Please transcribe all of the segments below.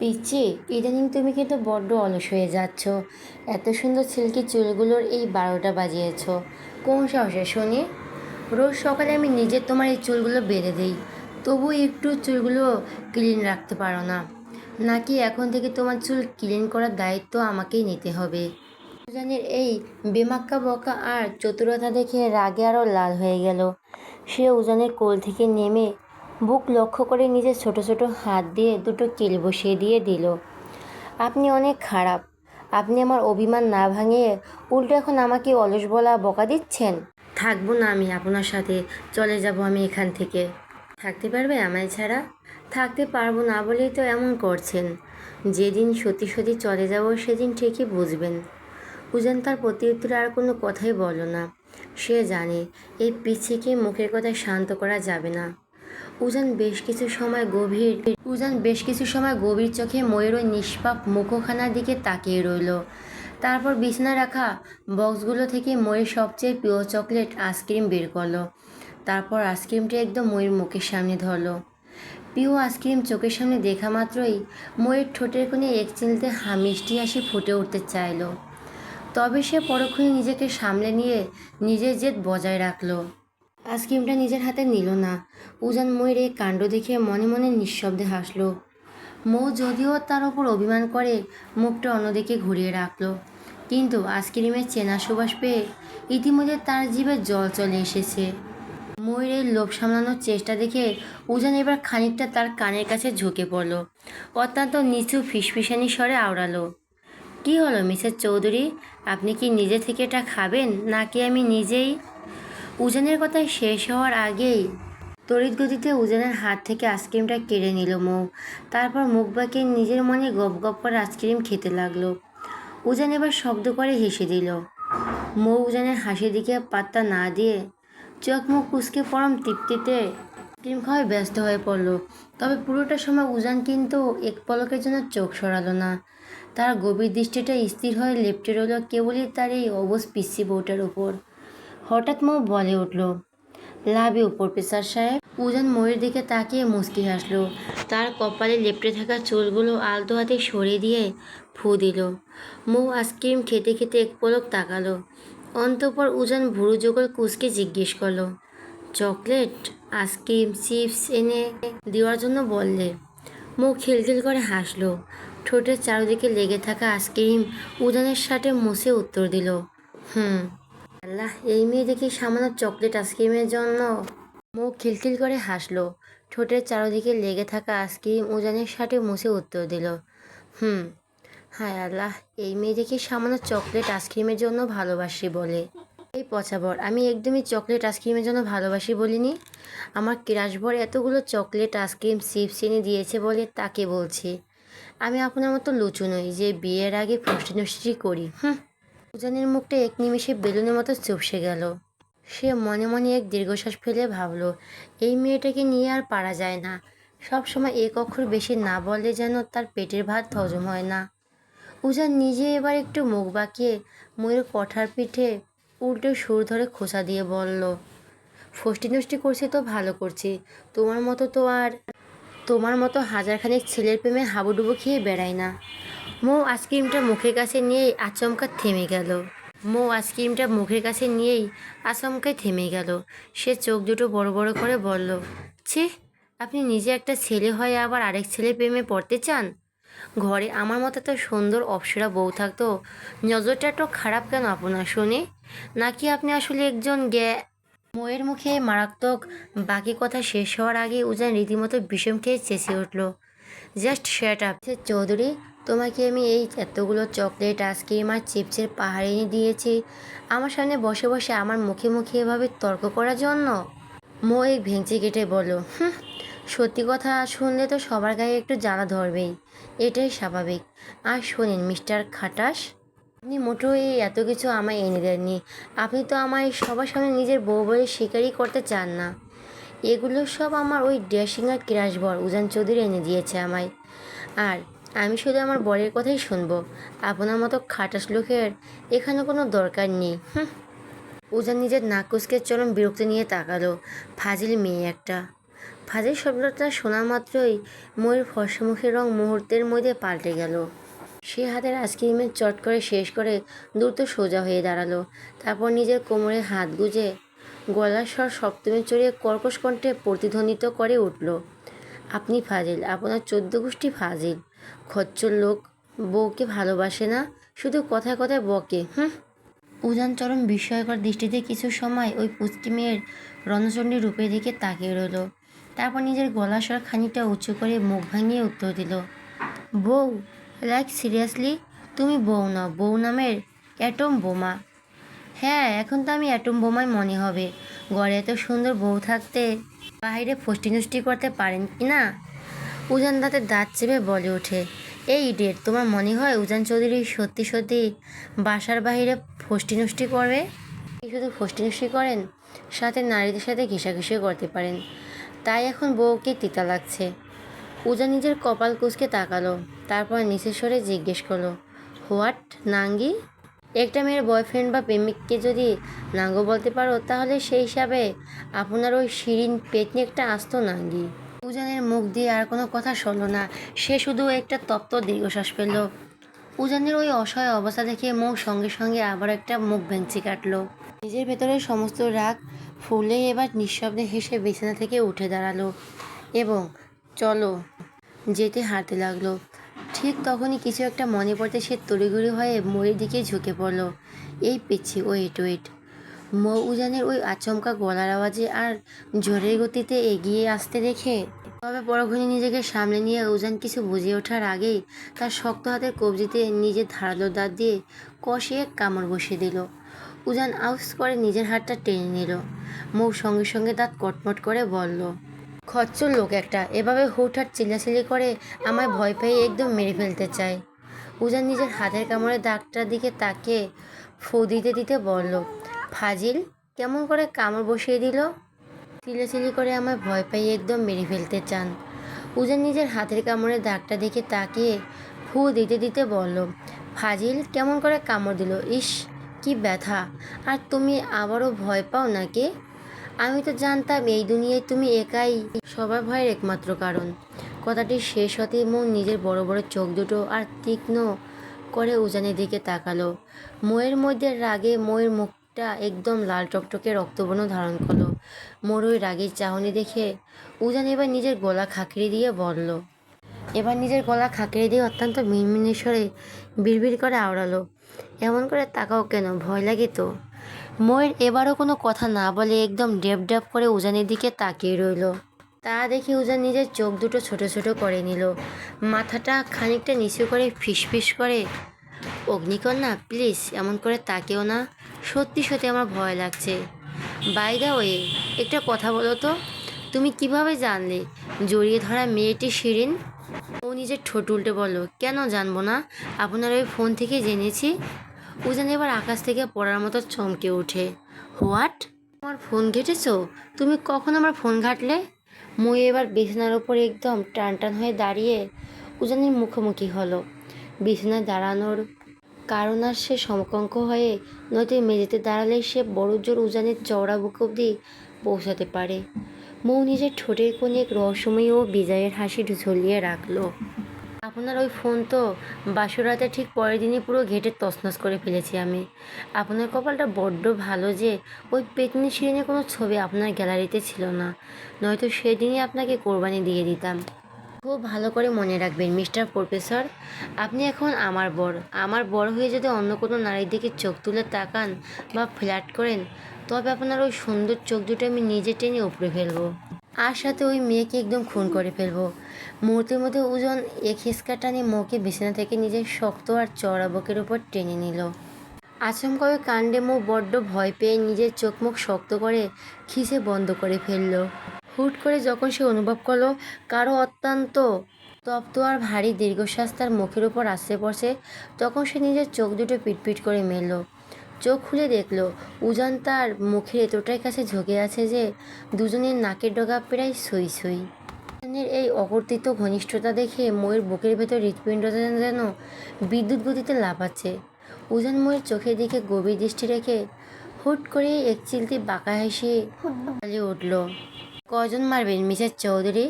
পিচ্চি, ইদানিং তুমি কিন্তু বড্ড অলস হয়ে যাচ্ছ। এত সুন্দর সিল্কি চুলগুলোর এই 12টা বাজিয়েছ কোন সাহসে শুনি? রোজ সকালে আমি নিজে তোমার এই চুলগুলো বেঁধে দিই, তবু একটু চুলগুলো ক্লিন রাখতে পারো না? নাকি এখন থেকে তোমার চুল ক্লিন করার দায়িত্ব আমাকেই নিতে হবে? উজানের এই বেমাক্কা বকা আর চতুরতা দেখে রাগে আরও লাল হয়ে গেল। সে উজানের কোল থেকে নেমে বুক লক্ষ্য করে নিজের ছোট ছোট হাত দিয়ে দুটো কিল বসিয়ে দিয়ে দিল। আপনি অনেক খারাপ। আপনি আমার অভিমান না ভাঙিয়ে উল্টো এখন আমাকে অলস বলা বকা দিচ্ছেন। থাকবো না আমি আপনার সাথে, চলে যাব আমি এখান থেকে। থাকতে পারবে আমায় ছাড়া? থাকতে পারবো না বলেই তো এমন করছেন। যেদিন সত্যি সত্যি চলে যাব সেদিন ঠিকই বুঝবেন। উজান তার প্রত্যুত্তরে আর কোনো কথাই বলল না। সে জানে এই পিচ্চিকে মুখের কথায় শান্ত করা যাবে না। উজান বেশ কিছু সময় গভীর চোখে ময়ের ওই নিষ্পাপ মুখখানার দিকে তাকিয়ে রইল। তারপর বিছানায় রাখা বক্সগুলো থেকে ময়ের সবচেয়ে প্রিয় চকলেট আইসক্রিম বের করলো। তারপর আইসক্রিমটি একদম ময়ের মুখের সামনে ধরলো। প্রিয় আইসক্রিম চোখের সামনে দেখা মাত্রই ময়ের ঠোঁটের কোণে এক চিলতে মিষ্টি হাসি ফুটে উঠতে চাইল। তবে সে পরক্ষণে নিজেকে সামলে নিয়ে নিজের জেদ বজায় রাখলো। আইসক্রিমটা নিজের হাতে নিল না। উজান ময়ের এই কাণ্ড দেখে মনে মনে নিঃশব্দে হাসল। মৌ যদিও তার ওপর অভিমান করে মুখটা অন্যদিকে ঘুরিয়ে রাখলো, কিন্তু আইসক্রিমের চেনা সুবাস পেয়ে ইতিমধ্যে তার জিভে জল চলে এসেছে। ময়ের এই লোভ সামলানোর চেষ্টা দেখে উজান এবার খানিকটা তার কানের কাছে ঝুঁকে পড়ল। অত্যন্ত নিচু ফিসফিসানি স্বরে আওড়ালো, কি হলো মিসেস চৌধুরী, আপনি কি নিজে থেকে এটা খাবেন নাকি আমি নিজেই? উজানের কথা শেষ হওয়ার আগেই তড়িৎ গতিতে উজানের হাত থেকে আইসক্রিমটা কেড়ে নিল মৌ। তারপর মুখ বাঁকিয়ে নিজের মনে গপ গপ করে আইসক্রিম খেতে লাগলো। উজান এবার শব্দ করে হেসে দিল। মৌ উজানের হাসির দিকে পাত্তা না দিয়ে চোখ মুখ কুঁচকে পরম তৃপ্তিতে আইসক্রিম খাওয়ায় ব্যস্ত হয়ে পড়ল। তবে পুরোটা সময় উজান কিন্তু এক পলকের জন্য চোখ সরালো না। তার গভীর দৃষ্টিটা স্থির হয়ে লেপ্টে রইল কেবলই তার এই অবশ পিচ্চি বউটার উপর। হঠাৎ মৌ বলে উঠল, লাভ ইউ প্রফেসর সাহেব। উজান ময়ের দিকে তাকিয়ে মুচকি হাসলো। তার কপালে লেপ্টে থাকা চুলগুলো আলতো হাতে সরিয়ে দিয়ে ফু দিল। মৌ আইসক্রিম খেতে খেতে এক পলক তাকালো। অন্তঃপর উজান ভুরু যোগল কুচকে জিজ্ঞেস করলো, চকলেট, আইসক্রিম, চিপস এনে দেওয়ার জন্য বললে? মৌ খিলখিল করে হাসলো। ঠোঁটের চারদিকে লেগে থাকা আইসক্রিম উজানের শার্টে মুছে উত্তর দিল, হুম। আল্লাহ, এই মেয়ে দেখি সামান্য চকলেট আইসক্রিমের জন্য। মুখ খিলখিল করে হাসলো। ঠোঁটের চারদিকে লেগে থাকা আইসক্রিম উজানের শার্টে মুছে উত্তর দিল, হুম। হায় আল্লাহ, এই মেয়ে দেখি সামান্য চকলেট আইসক্রিমের জন্য ভালোবাসি বলে। এই পচাবর, আমি একদমই চকলেট আইসক্রিমের জন্য ভালোবাসি বলিনি। আমার ক্রাশভর এতগুলো চকলেট আইসক্রিম চিপস এনে দিয়েছে বলে তাকে বলছি। আমি আপনার মতো লুচু নই যে বিয়ের আগে ফষ্টি নষ্টি করি। উজানের মুখটা এক নিমিষে বেলুনের মতো চুপসে গেল। সে মনে মনে এক দীর্ঘশ্বাস ফেলে ভাবল, এই মেয়েটাকে নিয়ে আর পারা যায় না। সব সময় এক অক্ষর বেশি না বললে যেন তার পেটের ভাত হজম হয় না। উজান নিজে এবার একটু মুখ বাঁকিয়ে ময়ূর কঠার পিঠে উল্টো সুর ধরে খোঁচা দিয়ে বলল, ফষ্টি নষ্টি করছে তো ভালো করছি। তোমার মতো হাজারখানেক ছেলের প্রেমে হাবুডুবু খেয়ে বেড়ায় না। মৌ আইসক্রিমটা মুখের কাছে নিয়েই আচমকায় থেমে গেল। সে চোখ দুটো বড় বড় করে বলল, ছি, আপনি নিজে একটা ছেলে হয়ে আবার আরেক ছেলে প্রেমে পড়তে চান? ঘরে আমার মতো এত সুন্দর অপ্সরা বউ থাকতো নজরটা একটু খারাপ কেন আপনার শুনি? নাকি আপনি আসলে একজন ময়ের মুখে মারাত্মক বাকি কথা শেষ হওয়ার আগে উজান রীতিমতো বিষম খেয়ে চেঁচিয়ে উঠল, জাস্ট শ্যাট আপ চৌধুরী। তোমাকে আমি এই এতগুলো চকলেট আইসক্রিম আর চিপসের পাহাড় এনে দিয়েছি আমার সামনে বসে বসে আমার মুখে মুখে এভাবে তর্ক করার জন্য? মৌ এক ভেঙচি কেটে বলল, সত্যি কথা শুনলে তো সবার গায়ে একটু জ্বালা ধরবেই, এটাই স্বাভাবিক। আর শোনেন মিস্টার খাটাস, আপনি মোটেও এই এত কিছু আমায় এনে দেননি। আপনি তো আমায় সবার সামনে নিজের বউ বলে স্বীকারই করতে চান না। এগুলো সব আমার ওই ড্যাশিং আর ক্রাশভর উজান চৌধুরী এনে দিয়েছে আমায়। আর আমি শুধু আমার বরের কথাই শুনবো। আপনার মতো খাটাস লোকের এখানে কোনো দরকার নেই। উজান নিজের নাক কুচকে চরম বিরক্তি নিয়ে তাকালো। ফাজিল মেয়ে একটা। ফাজিল শব্দটা শোনা মাত্রই ময়ূর ফর্সা মুখের রং মুহূর্তের মধ্যে পাল্টে গেল। সে হাতের আইসক্রিমের চট করে শেষ করে দ্রুত সোজা হয়ে দাঁড়ালো। তারপর নিজের কোমরে হাত গুজে গলার স্বর সপ্তমে চড়িয়ে কর্কশ কণ্ঠে প্রতিধ্বনিত করে উঠল, আপনি ফাজিল, আপনার 14 গোষ্ঠী ফাজিল। খচ্চর লোক, বউকে ভালোবাসে না, শুধু কথায় কথায় বকে। উজান চরম বিস্ময়কর দৃষ্টিতে কিছু সময় ওই পুচকি মেয়ের রণচণ্ডী রূপের দিকে তাকিয়ে রইল। তারপর নিজের গলার স্বর খানিকটা উঁচু করে মুখ ভাঙিয়ে উত্তর দিল, বউ? Like seriously? তুমি বউ না, বউ নামের অ্যাটম বোমা। হ্যাঁ, এখন তো আমি অ্যাটম বোমাই মনে হবে। ঘরে এত সুন্দর বউ থাকতে বাইরে ফষ্টি নষ্টি করতে পারেন কি না? উজান দাঁতে দাঁত চেপে বলে ওঠে, এই ইডিয়েট, তোমার মনে হয় উজান চৌধুরী সত্যি সত্যি বাসার বাইরে ফষ্টি নষ্টি করবে? শুধু ফষ্টি নষ্টি করেন, সাথে নারীদের সাথে ঘেঁষাঘেঁষিও করতে পারেন। তাই এখন বউকে তিতা লাগছে। উজান নিজের কপাল কুঁচকে তাকালো, তারপর নিচের স্বরে জিজ্ঞেস করলো, হোয়াট নাঙ্গি? একটা মেয়ের বয়ফ্রেন্ড বা প্রেমিককে যদি নাঙ্গ বলতে পারো, তাহলে সেই হিসাবে আপনার ওই শিরিন পেতনি একটা আস্ত নাঙ্গি। উজানের মুখ দিয়ে আর কোনো কথা শুনল না, সে শুধু একটা তপ্ত দীর্ঘশ্বাস ফেলল। উজানের ওই অসহায় অবস্থা দেখে মৌ সঙ্গে সঙ্গে আবার একটা মুখ ভেঙচি কাটলো। নিজের ভেতরের সমস্ত রাগ ফুলে এবার নিঃশব্দে হেসে বিছানা থেকে উঠে দাঁড়ালো এবং চলো যেতে হাঁটতে লাগলো। ঠিক তখনই কিছু একটা মনে পড়তে সে তড়িঘড়ি হয়ে ময়ূরের দিকে ঝুঁকে পড়ল। এই পিচ্ছি, ওয়েট ওয়েট। মৌ উজানের ওই আচমকা গলার আওয়াজে আর জোরের গতিতে এগিয়ে আসতে দেখে তবে পরক্ষণে নিজেকে সামলে নিয়ে উজান কিছু বুঝে ওঠার আগেই তার শক্ত হাতের কবজিতে নিজের ধারালো দাঁত দিয়ে কষিয়ে কামড় বসিয়ে দিল। উজান আউস করে নিজের হাতটা টেনে নিল। মৌ সঙ্গে সঙ্গে দাঁত কটমট করে বলল, খচ্চর লোক একটা, এভাবে হুটহাট চিল্লাচিল্লি করে আমায় ভয় পেয়ে একদম মেরে ফেলতে চায়। উজান নিজের হাতের কামড়ে দাগটার দিকে তাকিয়ে ফু দিতে দিতে বলল, ফাজিল, কেমন করে কামড় বসিয়ে দিল? চিল্লাচিল্লি করে আমায় ভয় পাইয়ে একদম মেরে ফেলতে চান। উজান নিজের হাতের কামড়ে দাগটা দিকে তাকিয়ে ফু দিতে দিতে বলল, ফাজিল, কেমন করে কামড় দিল? ইস, কি ব্যথা! আর তুমি আবারও ভয় পাও নাকি? আমি তো জানতাম এই দুনিয়ায় তুমি একাই সবার ভয়ের একমাত্র কারণ। কথাটি শেষ হতেই মৌ নিজের বড় বড় চোখ দুটো আর তীক্ষ্ণ করে উজানের দিকে তাকালো। মৌয়ের মধ্যে রাগে মৌয়ের মুখটা একদম লাল টকটকে রক্তবর্ণ ধারণ করলো। মোর ওই রাগের চাহনি দেখে উজান এবার নিজের গলা খাঁকড়ে দিয়ে বলল, অত্যন্ত মিনমিনে স্বরে বিড়বিড় করে আওড়ালো, এমন করে তাকাও কেন? ভয় লাগে তো? ময়ূর এবারও কোনো কথা না বলে একদম ডেপ ডেপ করে উজানের দিকে তাকিয়ে রইল। তা দেখে উজান নিজের চোখ দুটো ছোট ছোট করে নিল, মাথাটা খানিকটা নিচু করে ফিসফিস করে, অগ্নিকন্যা, প্লিজ এমন করে তাকেও না, সত্যি সত্যি আমার ভয় লাগছে। বাই দ্য ওয়ে, একটা কথা বলো তো, তুমি কিভাবে জানলে জড়িয়ে ধরা মেয়েটি শিরিন? ও নিজের ঠোঁট উল্টে বলল, কেন জানবো না, আপনার ওই ফোন থেকে জেনেছি। উজান এবার আকাশ থেকে পড়ার মতো চমকে ওঠে, হোয়াট? আমার ফোন ঘেটেছো? তুমি কখন আমার ফোন ঘাটলে? মই এবার বিছানার ওপর একদম টান টান হয়ে দাঁড়িয়ে উজানের মুখোমুখি হলো। বিছানায় দাঁড়ানোর কারণ আর সে সমকক্ষ হয়ে, নয়তো মেঝেতে দাঁড়ালে সে বড় জোর উজানের চওড়া বুক অবধি পৌঁছাতে পারে। মৌ নিজের ঠোঁটের কোণে এক রহস্যময়ী ও বিজয়ের হাসি ঝুলিয়ে রাখলো। আপনার ওই ফোন তো বাসরাতে ঠিক পরের দিনই পুরো ঘেটে তছনছ করে ফেলেছি আমি। আপনার কপালটা বড্ড ভালো যে ওই পেতনি শিরিনের কোনো ছবি আপনার গ্যালারিতে ছিল না, নয়তো সেদিনই আপনাকে কোরবানি দিয়ে দিতাম। খুব ভালো করে মনে রাখবেন মিস্টার প্রফেসর, আপনি এখন আমার বর হয়ে যদি অন্য কোনো নারীর দিকে চোখ তুলে তাকান বা ফ্ল্যাট করেন, তবে আপনার ওই সুন্দর চোখ দুটো আমি নিজে টেনে উপড়ে ফেলবো, আর সাথে ওই মেয়েকে একদম খুন করে ফেলবো। মুহূর্তের মধ্যে উজন এক হিসকা টানে মৌকে বিছানা থেকে নিজের শক্ত আর চওড়া বুকের উপর টেনে নিল। আচমকা ওই কাণ্ডে মৌ বড্ড ভয় পেয়ে নিজের চোখ মুখ শক্ত করে খিসে বন্ধ করে ফেলল। হুট করে যখন সে অনুভব করলো কারো অত্যন্ত তপ্ত আর ভারী দীর্ঘশ্বাস তার মুখের উপর আসতে পড়ছে, তখন সে নিজের চোখ দুটো পিটপিট করে মেলল। চোখ খুলে দেখল উজান তার মুখের এতটাই কাছে ঝুঁকে আছে যে দুজনের নাকের ডগা প্রায় সই সই। উজানের এই অকর্তৃত ঘনিষ্ঠতা দেখে ময়ের বুকের ভেতর হৃৎপিণ্ডটা যেন বিদ্যুৎ গতিতে লাফাচ্ছে। উজান ময়ের চোখের দিকে গভীর দৃষ্টি রেখে হুট করে এক চিলতি বাঁকা হেসে চালিয়ে উঠল। কজন মারবেন মিসেস চৌধুরী?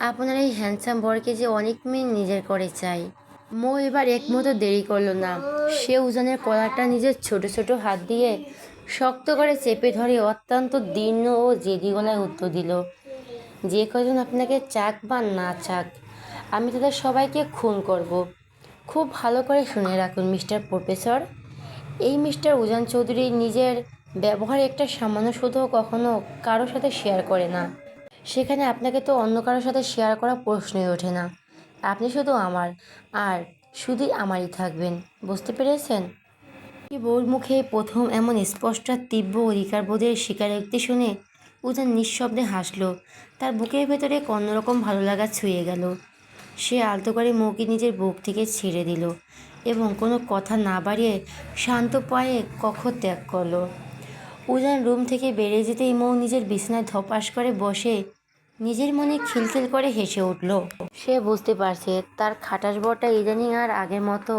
আপনার এই হ্যান্ডসাম বরকে যে অনেক মেয়ে নিজের করে চাই। মো এবার এক মুহূর্ত দেরি করলো না। সে উজানের কলারটা নিজের ছোট ছোট হাত দিয়ে শক্ত করে চেপে ধরে অত্যন্ত দীর্ণ ও জেদি গলায় উত্তর দিল, যে কজন আপনাকে চাক বা না চাক, আমি তাদের সবাইকে খুন করব। খুব ভালো করে শুনে রাখুন মিস্টার প্রফেসর, এই মিস্টার উজান চৌধুরী নিজের ব্যবহার একটা সামান্য শুধু কখনো কারোর সাথে শেয়ার করে না। সেখানে আপনাকে তো অন্য কারোর সাথে শেয়ার করা প্রশ্নই ওঠে না। আপনি শুধু আমার, আর শুধুই আমারই থাকবেন। বুঝতে পেরেছেন? বউর মুখে প্রথম এমন স্পষ্ট আর তীব্র অধিকারবোধের স্বীকারোক্তি শুনে উজান নিঃশব্দে হাসল। তার বুকের ভেতরে এক অন্যরকম ভালো লাগা ছুঁয়ে গেল। সে আলতো করে মৌকে নিজের বুক থেকে ছেড়ে দিল এবং কোনো কথা না বাড়িয়ে শান্ত পায়ে কক্ষ ত্যাগ করলো। উজান রুম থেকে বেরিয়ে যেতেই মৌ নিজের বিছানায় ধপাস করে বসে নিজের মনে খিলখিল করে হেসে উঠল। সে বুঝতে পারছে তার খাটাস বরটা ইদানিং আর আগের মতো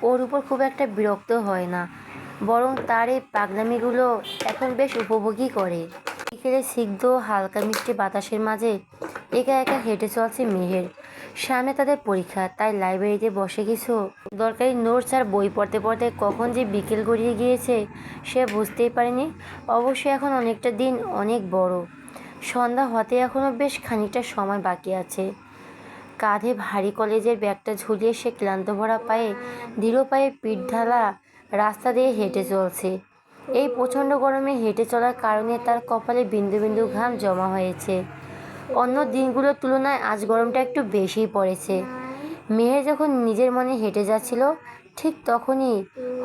ওর উপর খুব একটা বিরক্ত হয় না, বরং তার এই পাগলামিগুলো এখন বেশ উপভোগই করে। বিকেলে সিগ্ধ হালকা মিষ্টি বাতাসের মাঝে একা একা হেঁটে চলছে মেহের। সামনে তাদের পরীক্ষা, তাই লাইব্রেরিতে বসে কিছু দরকারি নোটস আর বই পড়তে পড়তে কখন যে বিকেল গড়িয়ে গিয়েছে সে বুঝতেই পারেনি। অবশ্য এখন অনেকটা দিন অনেক বড়, সন্ধ্যা হতে এখনও বেশ খানিকটা সময় বাকি আছে। কাঁধে ভারী কলেজের ব্যাগটা ঝুলিয়ে সে ক্লান্ত ভরা পায়ে দৃঢ় পায়ে পিঠ ঢালা রাস্তা দিয়ে হেঁটে চলছে। এই প্রচণ্ড গরমে হেঁটে চলার কারণে তার কপালে বিন্দু বিন্দু ঘাম জমা হয়েছে। অন্য দিনগুলোর তুলনায় আজ গরমটা একটু বেশিই পড়েছে। মেয়ে যখন নিজের মনে হেঁটে যাচ্ছিল ঠিক তখনই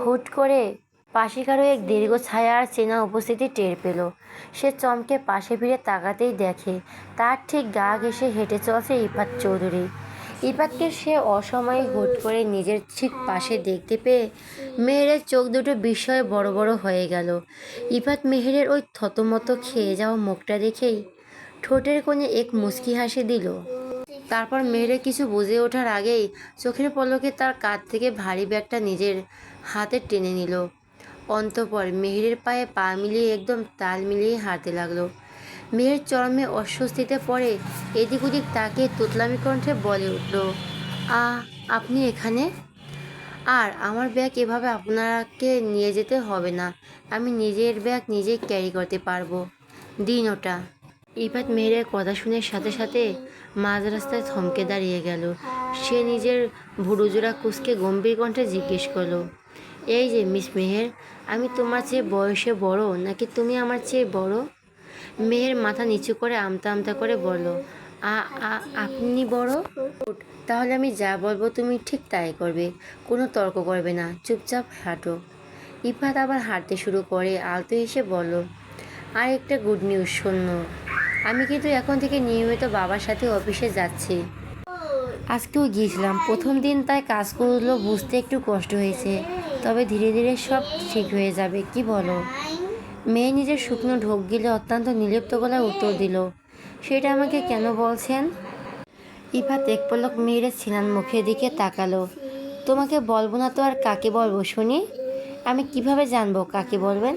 হুট করে পাশে কারো এক দীর্ঘ ছায়া আর চেনা উপস্থিতি টের পেল। সে চমকে পাশে ফিরে তাকাতেই দেখে তার ঠিক গা ঘেঁষে হেঁটে চলছে ইফাত চৌধুরী। ইফাতকে সে অসময়ে হুট করে নিজের ঠিক পাশে দেখতে পেয়ে মেহেরের চোখ দুটো বিস্ময়ে বড় বড় হয়ে গেল। ইফাত মেহেরের ওই থতমত খেয়ে যাওয়া মুখটা দেখেই ঠোঁটের কোণে এক মুচকি হাসি দিল। তারপর মেহেরের কিছু বুঝে ওঠার আগেই চোখের পলকে তার কাঁধ থেকে ভারী ব্যাগটা নিজের হাতে টেনে নিল। অন্তঃপর মেহেরের পায়ে পা মিলিয়ে একদম তাল মিলিয়ে হাঁটতে লাগলো। মেহের চরমে অস্বস্তিতে পড়ে এদিক ওদিক তাকিয়ে তুতলামি কণ্ঠে বলে উঠল, আপনি এখানে? আর আমার ব্যাগ এভাবে আপনাকে নিয়ে যেতে হবে না, আমি নিজের ব্যাগ নিজেই ক্যারি করতে পারবো, দিন ওটা। ইফাত মেহেরের কথা শুনে সাথে সাথে মাঝ রাস্তায় থমকে দাঁড়িয়ে গেল। সে নিজের ভুরুজোড়া কুঁচকে গম্ভীর কণ্ঠে জিজ্ঞেস করলো, এই যে মিস মেহের, আমি তোমার চেয়ে বয়সে বড় নাকি তুমি আমার চেয়ে বড়? মেহের মাথা নিচু করে আমতা আমতা করে বলল, আপনি বড়? তাহলে আমি যা বলবো তুমি ঠিক তাই করবে, কোনো তর্ক করবে না, চুপচাপ হাঁটো। ইফাত আবার হাঁটতে শুরু করে আলতো এসে বলল, আর একটা গুড নিউজ শোনো, আমি কিন্তু এখন থেকে নিয়মিত বাবার সাথে অফিসে যাচ্ছি। আজকেও গিয়েছিলাম প্রথম দিন, তাই কাজগুলো বুঝতে একটু কষ্ট হয়েছে, তবে ধীরে ধীরে সব ঠিক হয়ে যাবে, কি বলো? মেয়ে নিজের শুকনো ঢোক গিলে অত্যন্ত নির্লিপ্ত গলায় উত্তর দিল, সেটা আমাকে কেন বলছেন? ইফাত এক পলক মেয়ের ছিনান মুখের দিকে তাকালো। তোমাকে বলবো না তো আর কাকে বলবো শুনি? আমি কিভাবে জানবো কাকে বলবেন?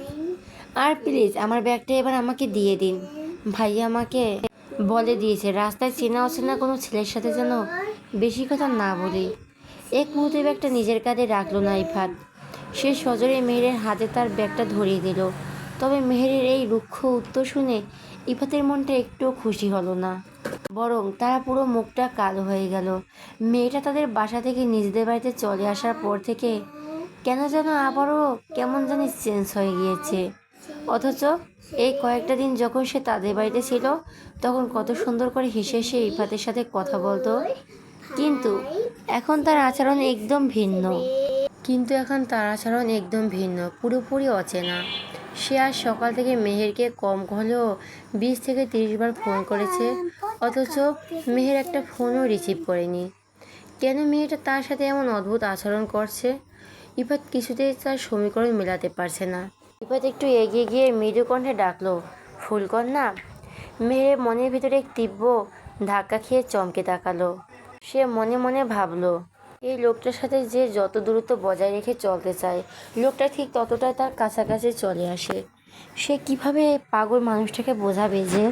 আর প্লিজ আমার ব্যাগটা এবার আমাকে দিয়ে দিন। ভাইয়া আমাকে বলে দিয়েছে রাস্তায় চেনা অচেনা কোনো ছেলের সাথে যেন বেশি কথা না বলি। এক মুহূর্তে ব্যাগটা নিজের কাঁধে রাখলো না ইফাত। সে সজোরে মেহেরের হাতে তার ব্যাগটা ধরিয়ে দিল। তবে মেহেরের এই রুক্ষ উত্তর শুনে ইফাতের মনটা একটুও খুশি হলো না, বরং তারা পুরো মুখটা কালো হয়ে গেল। মেয়েটা তাদের বাসা থেকে নিজেদের বাড়িতে চলে আসার পর থেকে কেন যেন আবারও কেমন জানি চেঞ্জ হয়ে গিয়েছে। অথচ এই কয়েকটা দিন যখন সে তাদের বাড়িতে ছিল তখন কত সুন্দর করে হেসে হেসে ইফাতের সাথে কথা বলতো, কিন্তু এখন তার আচরণ একদম ভিন্ন, পুরোপুরি অচেনা। সে আজ সকাল থেকে মেহেরকে কম হলেও 20 থেকে 30 বার ফোন করেছে, অথচ মেহের একটা ফোনও রিসিভ করেনি। কেন মেয়েটা তার সাথে এমন অদ্ভুত আচরণ করছে? ইফাত কিছুতেই তার সমীকরণ মেলাতে পারছে না। ইফাত একটু এগিয়ে গিয়ে মৃদু কণ্ঠে ডাকলো, ফুলকন্যা। মেহের মনের ভিতরে এক তীব্র ধাক্কা খেয়ে চমকে তাকালো। সে মনে মনে ভাবলো, এই লোকটার সাথে যে যত দূরত্ব বজায় রেখে চলতে চায়, লোকটা ঠিক ততটাই তার কাছাকাছি চলে আসে। সে কিভাবে পাগল মানুষটাকে বোঝাবে যে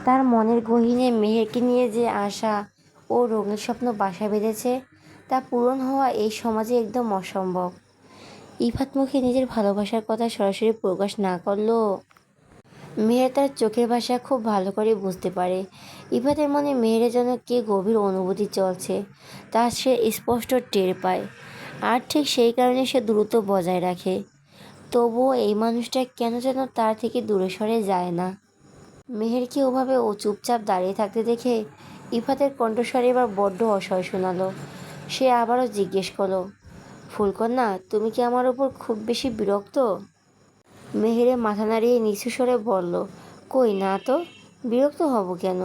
তার মনের গহীনে মেহেরকে নিয়ে যে আশা ও রঙিন স্বপ্ন বাসা বেঁধেছে তা পূরণ হওয়া এই সমাজে একদম অসম্ভব। ইফাত মুখে নিজের ভালোবাসার কথা সরাসরি প্রকাশ না করলেও মেহের তার চোখের ভাষা খুব ভালো করে বুঝতে পারে। ইফাতের মনে মেহেরের জন্য কী গভীর অনুভূতি চলছে তা সে স্পষ্ট টের পায়, আর ঠিক সেই কারণে সে দ্রুত বজায় রাখে। তবুও এই মানুষটা কেন যেন তার থেকে দূরে সরে যায় না। মেহেরকে ওভাবে ও চুপচাপ দাঁড়িয়ে থাকতে দেখে ইফাতের কণ্ঠস্বর এবার বড্ড অসহায় শোনালো। সে আবারও জিজ্ঞেস করলো, ফুলকন্যা, তুমি কি আমার ওপর খুব বেশি বিরক্ত? মেহেরে মাথা নাড়িয়ে নিচু স্বরে বলল, কই না তো, বিরক্ত হব কেন?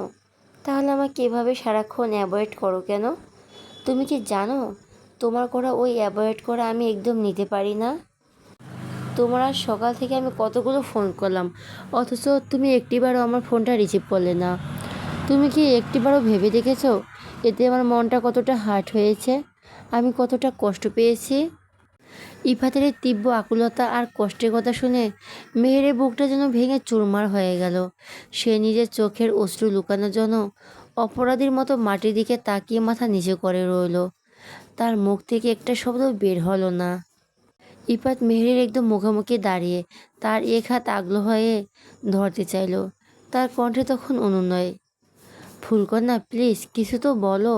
তাহলে আমাকে এভাবে সারাক্ষণ অ্যাভয়েড করো কেন? তুমি কি জানো তোমার করা ওই অ্যাভয়েড করা আমি একদম নিতে পারি না? তোমার আজ সকাল থেকে আমি কতগুলো ফোন করলাম, অথচ তুমি একটিবারও আমার ফোনটা রিসিভ করলে না। তুমি কি একটিবারও ভেবে দেখেছো এতে আমার মনটা কতটা হার্ট হয়েছে, আমি কতটা কষ্ট পেয়েছি? ইফাতের এই তীব্র আকুলতা আর কষ্টের কথা শুনে মেহেরের বুকটা যেন ভেঙে চুরমার হয়ে গেল। সে নিজের চোখের অশ্রু লুকানোর জন্য অপরাধীর মতো মাটির দিকে তাকিয়ে মাথা নিচু করে রইল। তার মুখ থেকে একটা শব্দ বের হলো না। ইফাত মেহেরের একদম মুখোমুখি দাঁড়িয়ে তার এক হাত আগলো হয়ে ধরতে চাইল। তার কণ্ঠে তখন অনুনয়, ফুলকন্যা প্লিজ কিছু তো বলো।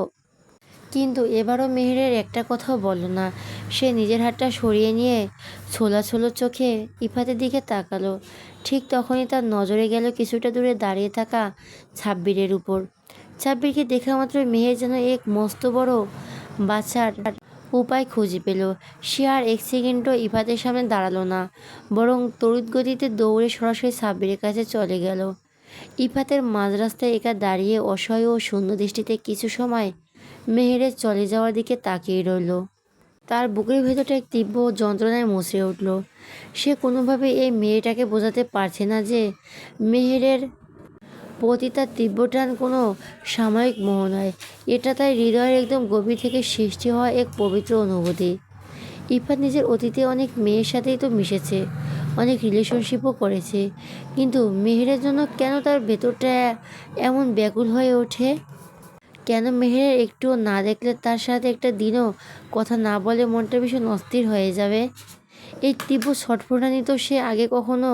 কিন্তু এবারও মেহেরের একটা কথাও বলল না। সে নিজের হাতটা সরিয়ে নিয়ে ছোলাছলো চোখে ইফাতের দিকে তাকালো। ঠিক তখনই তার নজরে গেল কিছুটা দূরে দাঁড়িয়ে থাকা ছাব্বিরের উপর। ছাব্বিরকে দেখা মাত্র মেহের যেন এক মস্ত বড় বাচ্চার উপায় খুঁজে পেল। সে আর এক সেকেন্ডও ইফাতের সামনে দাঁড়ালো না, বরং তড়িৎ গতিতে দৌড়ে সরাসরি ছাব্বিরের কাছে চলে গেল। ইফাতের মাঝ রাস্তায় একা দাঁড়িয়ে অসহায় ও শূন্য দৃষ্টিতে কিছু সময় মেহেরের চলে যাওয়ার দিকে তাকিয়ে রইল। তার বুকের ভেতরটা এক তীব্র যন্ত্রণায় মুচড়ে উঠল। সে কোনোভাবে এই মেয়েটাকে বোঝাতে পারছে না যে মেহেরের প্রতি তার তীব্র টান কোনো সাময়িক মোহ নয়, এটা তার হৃদয়ের একদম গভীর থেকে সৃষ্টি হওয়া এক পবিত্র অনুভূতি। ইফাত নিজের অতীতে অনেক মেয়ের সাথেই তো মিশেছে, অনেক রিলেশনশিপও করেছে, কিন্তু মেহেরের জন্য কেন তার ভেতরটা এমন ব্যাকুল হয়ে ওঠে? কেন মেহেরের একটুও না দেখলে তার সাথে একটা দিনও কথা না বলে মনটা ভীষণ অস্থির হয়ে যাবে? এই তীব্র ছটফটানি তো সে আগে কখনো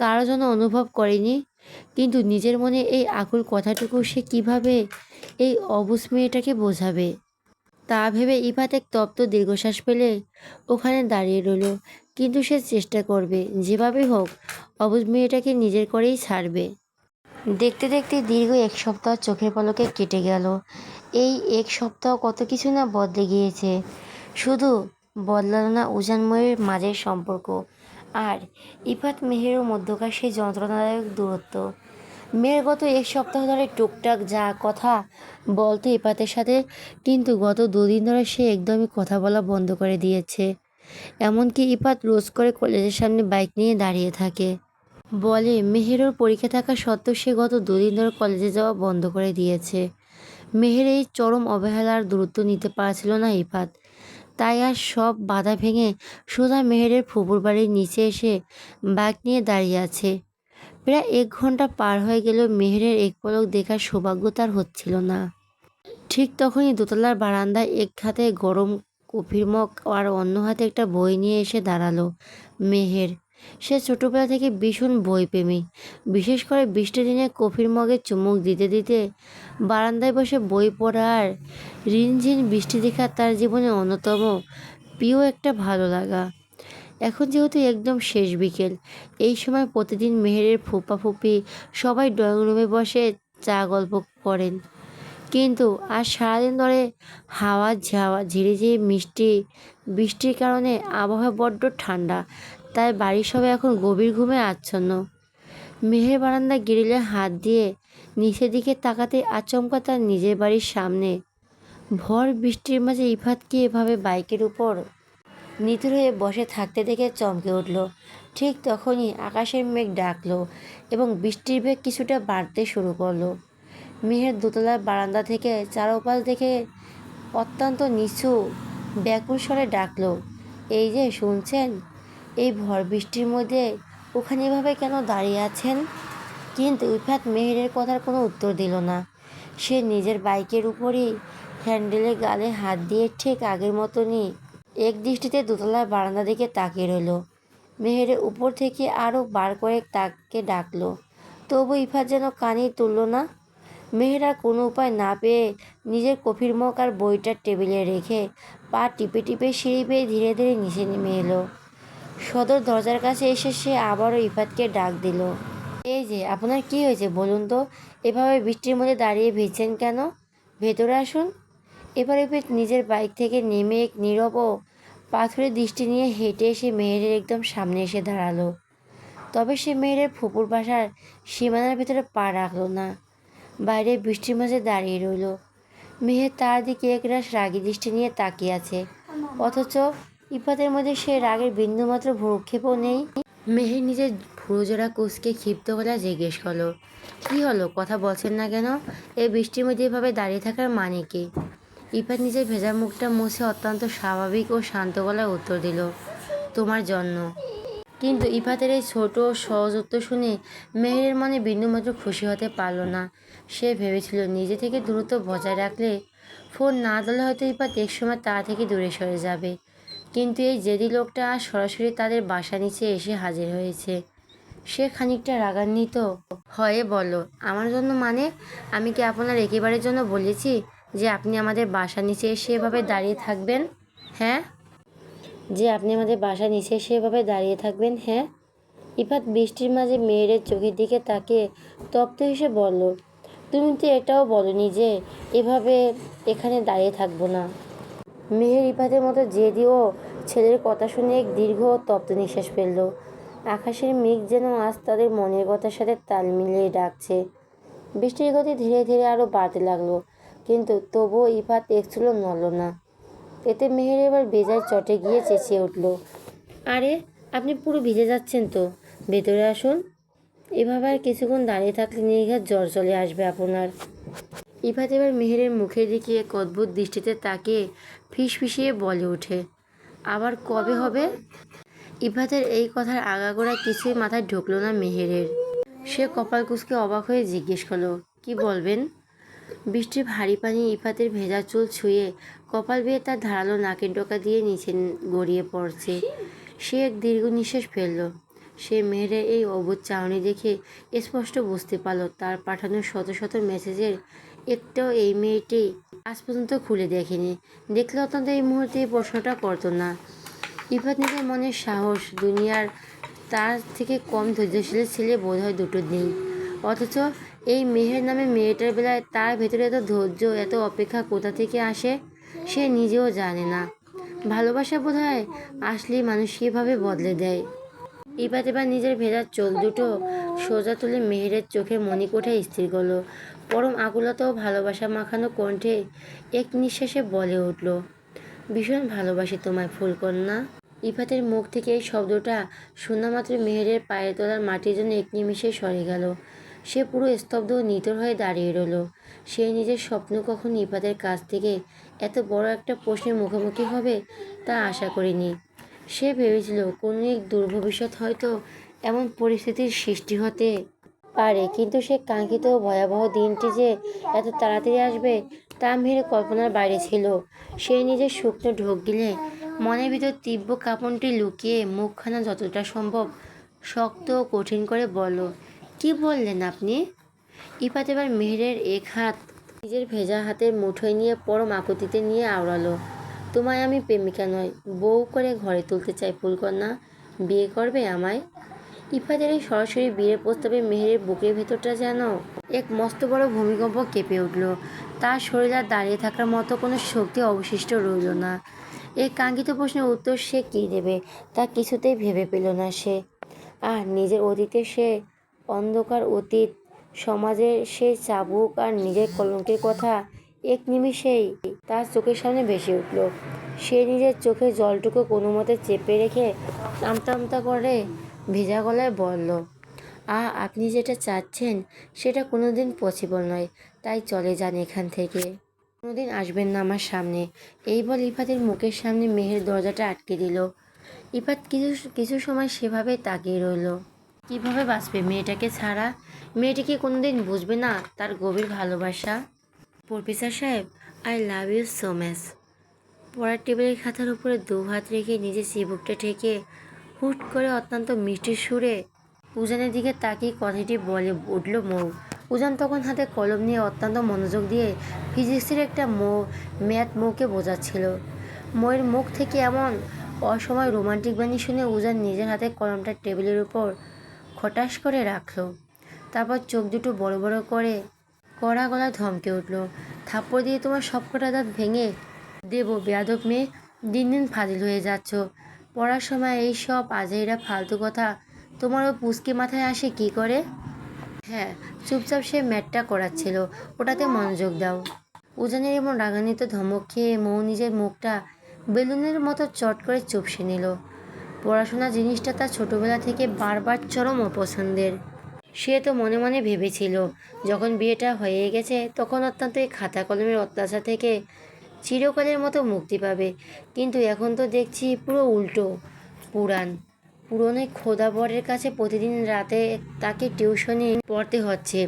কারো জন্য অনুভব করেনি। কিন্তু নিজের মনে এই আকুল কথাটুকু সে কিভাবে এই অবুঝ মেয়েটাকে বোঝাবে? তা ভেবে ইফাত এক তপ্ত দীর্ঘশ্বাস ফেলে ওখানে দাঁড়িয়ে রইল। কিন্তু সে চেষ্টা করবে, যেভাবে হোক অবুঝ মেয়েটাকে নিজের করেই ছাড়বে। দেখতে দেখতে দীর্ঘ এক সপ্তাহ চোখের পলকে কেটে গেল। এই এক সপ্তাহ কত কিছু না বদলে গিয়েছে। শুধু বদলালো না উজানময়ের মাঝের সম্পর্ক আর ইফাত মেহেরের মধ্যকার সেই যন্ত্রণাদায়ক দূরত্ব। মেয়ের গত এক সপ্তাহ ধরে টুকটাক যা কথা বলতো ইফাতের সাথে, কিন্তু গত দুদিন ধরে সে একদমই কথা বলা বন্ধ করে দিয়েছে। এমনকি ইফাত রোজ করে কলেজের সামনে বাইক নিয়ে দাঁড়িয়ে থাকে, বলে মেহেরের পরীক্ষা থাকা সত্ত্বেও সে গত দুদিন ধরে কলেজে যাওয়া বন্ধ করে দিয়েছে। মেহের এই চরম অবহেলার দূরত্ব নিতে পারছিল না ইফাত, তাই আর সব বাধা ভেঙে সোজা মেহেরের ফুপুর বাড়ির নিচে এসে বাইক নিয়ে দাঁড়িয়ে আছে। প্রায় 1 ঘন্টা পার হয়ে গেলেও মেহেরের এক পলক দেখার সৌভাগ্য তার হচ্ছিল না। ঠিক তখনই দোতলার বারান্দায় এক হাতে গরম কফির মগ আর অন্য হাতে একটা বই নিয়ে এসে দাঁড়ালো মেহের। সে ছোটবেলা থেকে ভীষণ বইপ্রেমী, বিশেষ করে বৃষ্টির দিনে কফির মগে চুমুক দিতে দিতে বারান্দায় বসে বই পড়া আর রিনঝিন বৃষ্টি দেখা তার জীবনে অন্যতম প্রিয় একটা ভালো লাগা। এখন যেহেতু একদম শেষ বিকেল, এই সময় প্রতিদিন মেহেরের ফুপা ফুপি সবাই ড্রয়িং রুমে বসে চা গল্প করেন। কিন্তু আজ সারাদিন ধরে হাওয়া ঝাওয়া ঝিরিঝিরি মিষ্টি বৃষ্টির কারণে আবহাওয়া বড্ড ঠান্ডা, তাই বাড়ির সবাই এখন গভীর ঘুমে আচ্ছন্ন। মেহের বারান্দা গ্রিলে হাত দিয়ে নিচের দিকে তাকাতে আচমকা তার নিজের বাড়ির সামনে ভর বৃষ্টির মাঝে ইফাতকে এভাবে বাইকের উপর নিথর হয়ে বসে থাকতে দেখে চমকে উঠল। ঠিক তখনই আকাশের মেঘ ডাকলো এবং বৃষ্টির বেগ কিছুটা বাড়তে শুরু করলো। মেহের দোতলার বারান্দা থেকে চারপাশ দেখে অত্যন্ত নিচু ব্যাকুল স্বরে ডাকলো, এই যে শুনছেন? এই ভর বৃষ্টির মধ্যে ওখানে এভাবে কেন দাঁড়িয়ে আছেন? কিন্তু ইফাত মেহেরের কথার কোনো উত্তর দিল না। সে নিজের বাইকের উপরই হ্যান্ডেলে গালে হাত দিয়ে ঠিক আগের মতনই এক দৃষ্টিতে দোতলার বারান্দা দিকে তাকিয়ে রইল। মেহেরের উপর থেকে আরও বার করে তাকে ডাকলো, তবু ইফাত যেন কানেই তুলল না। মেহের আর কোনো উপায় না পেয়ে নিজের কফির মগ আর বইটা টেবিলে রেখে পা টিপে টিপে সিঁড়ি বেয়ে ধীরে ধীরে নিচে নেমে এলো। সদর দরজার কাছে এসে সে আবারও ইফাতকে ডাক দিল, এই যে, আপনার কি হয়েছে বলুন তো? এভাবে বৃষ্টির মধ্যে দাঁড়িয়ে ভিজছেন কেন? ভেতরে আসুন। এবার ইফাত নিজের বাইক থেকে নেমে এক নীরব ও পাথরের দৃষ্টি নিয়ে হেঁটে এসে মেহেরের একদম সামনে এসে দাঁড়ালো। তবে সে মেহেরের ফুপুর বাসার সীমানার ভেতরে পা রাখলো না। বাইরে বৃষ্টির মাঝে দাঁড়িয়ে রইল। মেহের তার দিকে একরাশ রাগী দৃষ্টি নিয়ে তাকিয়ে আছে, অথচ ইফাতের মধ্যে সে রাগের বিন্দুমাত্র ভ্রুক্ষেপও নেই। মেহের নিজের ভুরুজোড়া কুঁচকে ক্ষিপ্ত গলায় জিজ্ঞেস করলো, কী হলো, কথা বলছেন না কেন? এই বৃষ্টির মধ্যে এভাবে দাঁড়িয়ে থাকার মানে কি? ইফাত নিজের ভেজা মুখটা মুছে অত্যন্ত স্বাভাবিক ও শান্ত গলায় উত্তর দিল, তোমার জন্য। কিন্তু ইফাতের এই ছোট ও সহজ উত্তর শুনে মেহেরের মনে বিন্দুমাত্র খুশি হতে পারল না। সে ভেবেছিল নিজে থেকে দূরত্ব বজায় রাখলে, ফোন না দিলে হয়তো ইফাত একসময় তা থেকে দূরে সরে যাবে। কিন্তু এই জেদি লোকটা আজ সরাসরি তাদের বাসা নিচে এসে হাজির হয়েছে। সে খানিকটা রাগান্বিত হয়ে বলল, আমার জন্য মানে? আমি কি আপনার একেবারের জন্য বলেছি যে আপনি আমাদের বাসা নিচে এসে এভাবে দাঁড়িয়ে থাকবেন? হ্যাঁ, যে আপনি আমাদের বাসা নিচে এসে এভাবে দাঁড়িয়ে থাকবেন? হ্যাঁ। ইফাত বৃষ্টির মাঝে মেয়ের চোখের দিকে তাকিয়ে তপ্ত হেসে বলল, তুমি তো এটাও বলনি যে এভাবে এখানে দাঁড়িয়ে থাকবো না। মেহের ইফাতের মতো জেদি ও ছেলের কথা শুনে এক দীর্ঘ ও তপ্ত নিঃশ্বাস ফেলল। আকাশের মেঘ যেন আজ তাদের মনের কথার সাথে তাল মিলিয়ে ডাকছে। বৃষ্টির গতি ধীরে ধীরে আরও বাড়তে লাগলো, কিন্তু তবুও ইফাত এক চুলো নড়ল না। এতে মেহের এবার বেজায় চটে গিয়ে চেঁচিয়ে উঠল, আরে, আপনি পুরো ভিজে যাচ্ছেন তো, ভেতরে আসুন। এভাবে আর কিছুক্ষণ দাঁড়িয়ে থাকলে নির্ঘাত জ্বর চলে আসবে আপনার। ইফাত এবার মেহেরের মুখের দিকে এক অদ্ভুত দৃষ্টিতে তাকিয়ে ফিসফিসিয়ে বলে ওঠে, আবার কবে হবে? ইফাতের এই কথার আগাগোড়া কিছুই মাথায় ঢুকলো না মেহেরের। সে কপাল কুঁচকে অবাক হয়ে জিজ্ঞেস করলো, কি বলবেন? বৃষ্টির ভারী পানি ইফাতের ভেজা চুল ছুঁয়ে কপাল বেয়ে তার ধারালো নাকের ডোকা দিয়ে নিচে গড়িয়ে পড়ছে। সে এক দীর্ঘ নিঃশ্বাস ফেলল। সে মেহেরের এই অবুঝ চাহনি দেখে স্পষ্ট বুঝতে পারল তার পাঠানো শত শত মেসেজের একটাও এই মেয়েটি আজ পর্যন্ত খুলে দেখেনি। দেখলে অত্যন্ত এই মুহূর্তে এই প্রশ্নটা করতো না। ইফাত নিজের মনের সাহস, দুনিয়ার তার থেকে কম ধৈর্যশীল ছেলে বোধহয় দুটো নেই। অথচ এই মেহের নামে মেয়েটার বেলায় তার ভেতরে এত ধৈর্য, এত অপেক্ষা কোথা থেকে আসে সে নিজেও জানে না। ভালোবাসা বোধহয় আসলেই মানুষকে এভাবে বদলে দেয়। ইফাত এবার নিজের ভেজা চোখ দুটো সোজা তুলে মেহেরের চোখে মণিকোঠায় স্থির করলো। পরম আকুলতা ও ভালোবাসা মাখানো কণ্ঠে এক নিঃশ্বাসে বলে উঠল, ভীষণ ভালোবাসি তোমায় ফুলকন্যা। ইফাতের মুখ থেকে এই শব্দটা শোনা মাত্র মেহেরের পায়ের তলার মাটির জন্য এক নিমিষে সরে গেল। সে পুরো স্তব্ধ ও নিথর হয়ে দাঁড়িয়ে রইল। সে নিজের স্বপ্ন কখন ইফাতের কাছ থেকে এত বড় একটা প্রশ্নের মুখোমুখি হবে তা আশা করিনি। সে ভেবেছিল কোনো এক দুর্ভবিষ্যৎ হয়তো এমন পরিস্থিতির সৃষ্টি হতে পারে, কিন্তু সে কাঙ্ক্ষিত ও ভয়াবহ দিনটি যে এত তাড়াতাড়ি আসবে তা মেহের কল্পনার বাইরে ছিল। সে নিজের শুকনো ঢোক গিলে মনের ভিতর তীব্র কাঁপনটি লুকিয়ে মুখখানা যতটা সম্ভব শক্ত ও কঠিন করে বলল, কি বললেন আপনি? ইফাত এবার মেহেরের এক হাত নিজের ভেজা হাতের মুঠোয় নিয়ে পরম আকুতিতে নিয়ে আওড়ালো, তোমায় আমি প্রেমিকা নয়, বউ করে ঘরে তুলতে চাই ফুলকন্যা। বিয়ে করবে আমায়? ইফাতের এই সরাসরি বিয়ের প্রস্তাবে মেহেরের বুকের ভেতরটা যেন এক মস্ত বড় ভূমিকম্প কেঁপে উঠল। তার শরীর আর দাঁড়িয়ে থাকার মতো কোনো শক্তি অবশিষ্ট রইল না। এই কাঙ্ক্ষিত প্রশ্নের উত্তর সে কী দেবে তা কিছুতেই ভেবে পেল না সে। আর নিজের অতীতে সে অন্ধকার অতীত, সমাজের সেই চাবুক আর নিজের কলঙ্কের কথা এক নিমিষেই তার চোখের সামনে ভেসে উঠল। সে নিজের চোখের জলটুকু কোনো মতে চেপে রেখে আমতা আমতা করে ভেজা গলায় বলল, আপনি যেটা চাচ্ছেন সেটা কোনোদিন পসিবল নয়, তাই চলে যান এখান থেকে, কোনোদিন আসবেন না আমার সামনে। এই বল ইফাতের মুখের সামনে মেহের দরজাটা আটকে দিল। ইফাত কিছু কিছু সময় সেভাবে তাকিয়ে রইল। কিভাবে বাঁচবে মেয়েটাকে ছাড়া? মেয়েটি কি কোনোদিন বুঝবে না তার গভীর ভালোবাসা? প্রফেসর সাহেব, I love you so much. পড়ার টেবিলের খাতার উপরে দু হাত রেখে নিজের চিবুকটা ঠেকে হুট করে অত্যন্ত মিষ্টি সুরে উজানের দিকে তাকিয়ে কথাটি বলে উঠল মৌ। উজান তখন হাতে কলম নিয়ে অত্যন্ত মনোযোগ দিয়ে ফিজিক্সের একটা ম্যাথ মৌকে বোঝাচ্ছিল। মৌয়ের মুখ থেকে এমন অসময় রোমান্টিক বাণী শুনে উজান নিজের হাতে কলমটা টেবিলের উপর খটাস করে রাখল। তারপর চোখ দুটো বড় বড় করে কড়া গলায় ধমকে উঠল, থাপ্পড় দিয়ে তোমার সবকটা দাঁত ভেঙে দেবো বেয়াদব মেয়ে। দিন দিন ফাজিল হয়ে যাচ্ছ। পড়ার সময় এই সব আজেইরা ফালতু কথা তোমারও পুচকে মাথায় আসে কি করে? হ্যাঁ, চুপচাপ সে ম্যাটটা করাচ্ছিল, ওটাতে মনোযোগ দাও। উজানের এমন রাগান্বিত ধমক খেয়ে মৌ নিজের মুখটা বেলুনের মতো চট করে চুপসে নিল। পড়াশোনা জিনিসটা তার ছোটবেলা থেকে বারবার চরম অপছন্দের। সে তো মনে মনে ভেবেছিল যখন বিয়েটা হয়ে গেছে তখন অত্যন্ত এই খাতা কলমের অত্যাচার থেকে চিরকালের মতো মুক্তি পাবে। কিন্তু এখন তো দেখছি পুরো উল্টো। পুরনো খোদাবরের কাছে প্রতিদিন রাতে তাকে টিউশনি পড়তে হচ্ছে।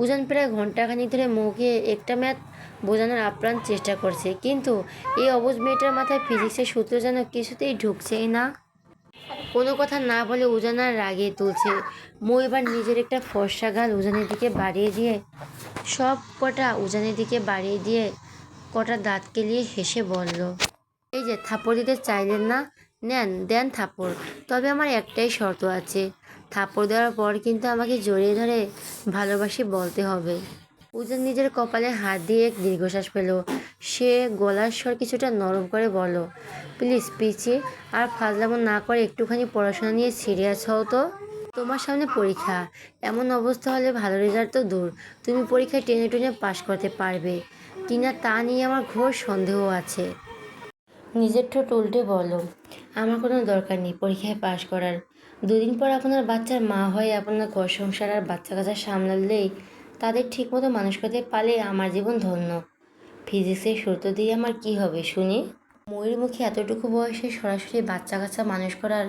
উজান প্রায় ঘন্টাখানিক ধরে মৌকে একটা ম্যাথ বোঝানোর আপ্রাণ চেষ্টা করছে, কিন্তু এই অবুঝ মেয়েটার মাথায় ফিজিক্সের সূত্র যেন কিছুতেই ঢুকছেই না। কোনো কথা না বলে উজান আর রাগিয়ে তুলছে। মৌ এবার নিজের একটা ফর্সা গাল উজানের দিকে বাড়িয়ে দিয়ে কটা দাঁত কেলিয়ে হেসে বলল, এই যে থাপ্পড় দিতে চাইলেন না, দেন থাপ্পড়। তবে আমার একটাই শর্ত আছে, থাপ্পড় দেওয়ার পর কিন্তু আমাকে জড়িয়ে ধরে ভালোবাসি বলতে হবে। উজান নিজের কপালে হাত দিয়ে এক দীর্ঘশ্বাস পেল। সে গলার স্বর কিছুটা নরম করে বলল, প্লিজ পিচি, আর ফাজলামো না করে একটুখানি পড়াশোনা নিয়ে সিরিয়াস হও তো। তোমার সামনে পরীক্ষা, এমন অবস্থা হলে ভালো রেজাল্ট তো দূর, তুমি পরীক্ষায় টেনে টেনে পাশ করতে পারবে কিনা তা নিয়ে আমার ঘোর সন্দেহ আছে। নিজের ঠোঁট উল্টে বলো, আমার কোনো দরকার নেই পরীক্ষায় পাশ করার। দুদিন পর আপনার বাচ্চার মা হয়ে আপনার ঘর সংসার আর বাচ্চা কাচ্চা সামলালেই, তাদের ঠিকমতো মানুষ করতে পারলে আমার জীবন ধন্য। ফিজিক্সের সূত্র দিয়ে আমার কি হবে শুনি? ময়ূর মুখে এতটুকু বয়সে সরাসরি বাচ্চা কাচ্চা মানুষ করার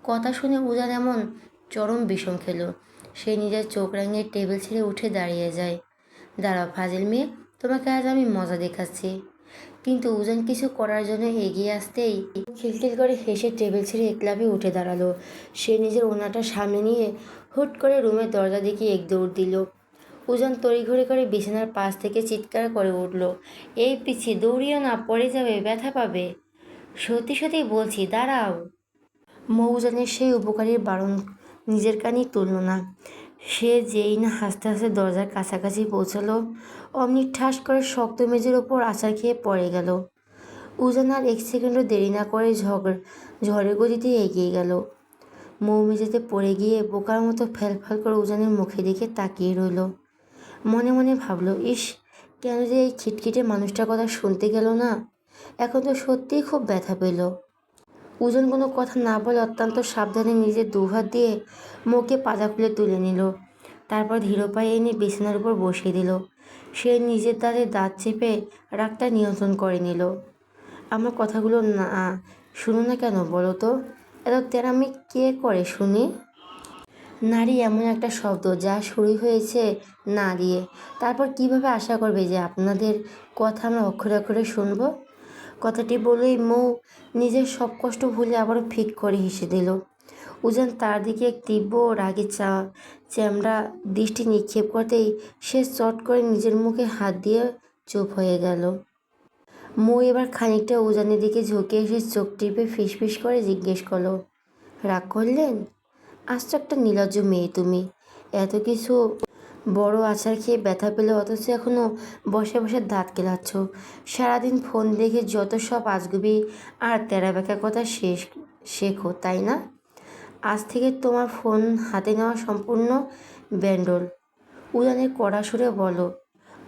কথা শুনে উজান এমন চরম বিষম খেল। সে নিজের চোখ রাঙিয়ে টেবিল ছেড়ে উঠে দাঁড়িয়ে যায়। দাঁড়াও ফাজিল মেয়ে, তোমাকে আজ আমি মজা দেখাচ্ছি। কিন্তু উজান কিছু করার জন্য এগিয়ে আসতেই খিলখিল করে হেসে টেবিল ছেড়ে একলাভে উঠে দাঁড়ালো। সে নিজের ওনাটা সামনে নিয়ে হুট করে রুমের দরজা দিকে এক দৌড় দিল। উজান তড়িঘড়ি করে বিছানার পাশ থেকে চিৎকার করে উঠল, এই পিছি, দৌড়িও না, পড়ে যাবে, ব্যথা পাবে। সত্যি সত্যি বলছি, দাঁড়াও। মৌজানের সেই উপকারীর বারণ নিজের কানেই তুলল না। সে যেই না হাসতে হাসতে দরজার কাছাকাছি পৌঁছালো, অমনি ঠাস করে শক্ত মেঝের ওপর আছাড় খেয়ে পড়ে গেল। উজান আর এক সেকেন্ডও দেরি না করে ঝড়ের গতিতে এগিয়ে গেল। মৌ মেঝেতে পড়ে গিয়ে বোকার মতো ফ্যালফ্যাল করে উজানের মুখে দিকে তাকিয়ে রইল। মনে মনে ভাবল, ইস, কেন যে এই খিটখিটে মানুষটার কথা শুনতে গেল না। এখন তো সত্যিই খুব ব্যথা পেল। উজান কোনো কথা না বলে অত্যন্ত সাবধানে নিজের দুহাত দিয়ে মুখে পাজা খুলে তুলে নিল। তারপর ধীর পায়ে এনে বিছানার উপর বসিয়ে দিল। সে নিজের দাঁত চেপে রাগটা নিয়ন্ত্রণ করে নিল। আমার কথাগুলো না শুনো না কেন বলো তো? এত তেরামি কে করে শুনি? নারী এমন একটা শব্দ যা শুরু হয়েছে না দিয়ে, তারপর কিভাবে আশা করবে যে আপনাদের কথা আমরা অক্ষরে অক্ষরে শুনব? কথাটি বলেই মৌ নিজের সব কষ্ট ভুলে আবারও ফিক করে হেসে দিল। উজান তার দিকে এক তীব্র রাগে চ্যামড়া দৃষ্টি নিক্ষেপ করতেই সে চট করে নিজের মুখে হাত দিয়ে চুপ হয়ে গেল। মৌ এবার খানিকটা উজানের দিকে ঝুঁকে এসে চোখ টিপে ফিসফিস করে জিজ্ঞেস করলো, রাগ করলেন? আজ তো একটা নির্লজ্জ মেয়ে তুমি। এত কিছু বড় আছাড় খেয়ে ব্যথা পেলে অথচ এখনও বসে বসে দাঁত কেলাচ্ছ। সারাদিন ফোন দেখে যত সব আজগুবি আর তেরা কথা শেখো, তাই না? আজ থেকে তোমার ফোন হাতে নেওয়া সম্পূর্ণ ব্যান্ডল। উজানের কড়া সুরে বলো।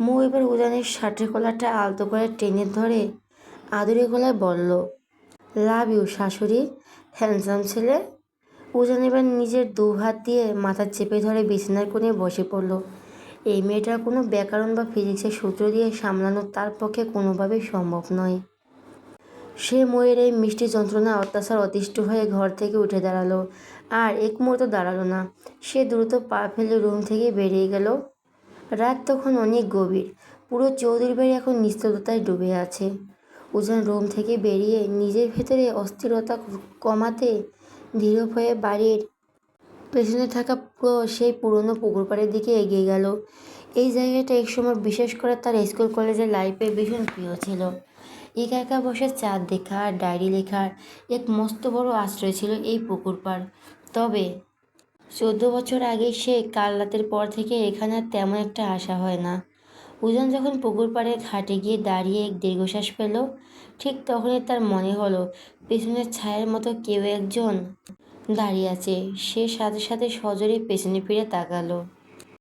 মৌ এবার উজানের শার্টের কলারটা আলতো করে টেনে ধরে আদুরে গলায় বলল, লাভ ইউ শাশুড়ি, হ্যান্ডসাম ছেলে। উজান এবার নিজের দু হাত দিয়ে মাথা চেপে ধরে বিছানার কোণে বসে পড়ল। এই মেয়েটার কোনো ব্যাকরণ বা ফিজিক্সের সূত্র দিয়ে সামলানো তার পক্ষে কোনোভাবেই সম্ভব নয়। সে ময়ের এই মিষ্টি যন্ত্রণা অত্যাচার অতিষ্ঠ হয়ে ঘর থেকে উঠে দাঁড়ালো, আর এক মুহূর্ত দাঁড়ালো না। সে দ্রুত পা ফেলে রুম থেকে বেরিয়ে গেল। রাত তখন অনেক গভীর। পুরো চৌধুরী বাড়ি এখন নিস্তব্ধতায় ডুবে আছে। উজান রুম থেকে বেরিয়ে নিজের ভেতরে অস্থিরতা কমাতে ধীর হয়ে বাড়ির পেছনে থাকা সেই পুরনো পুকুর পাড়ের দিকে এগিয়ে গেল। এই জায়গাটা একসময় বিশেষ করে তার স্কুল কলেজের লাইফে ভীষণ প্রিয় ছিল। একা একা বসে চাঁদ দেখা আর ডায়েরি লেখার এক মস্ত বড় আশ্রয় ছিল এই পুকুর পাড়। তবে 14 বছর আগে সে কাল রাতের পর থেকে এখানে আর তেমন একটা আসা হয় না। উজান যখন পুকুর পাড়ের ঘাটে গিয়ে দাঁড়িয়ে এক দীর্ঘশ্বাস পেল, ঠিক তখনই তার মনে হলো পেছনের ছায়ার মতো কেউ একজন দাঁড়িয়ে আছে। সে সাথে সাথে সজোরে পেছনে ফিরে তাকালো।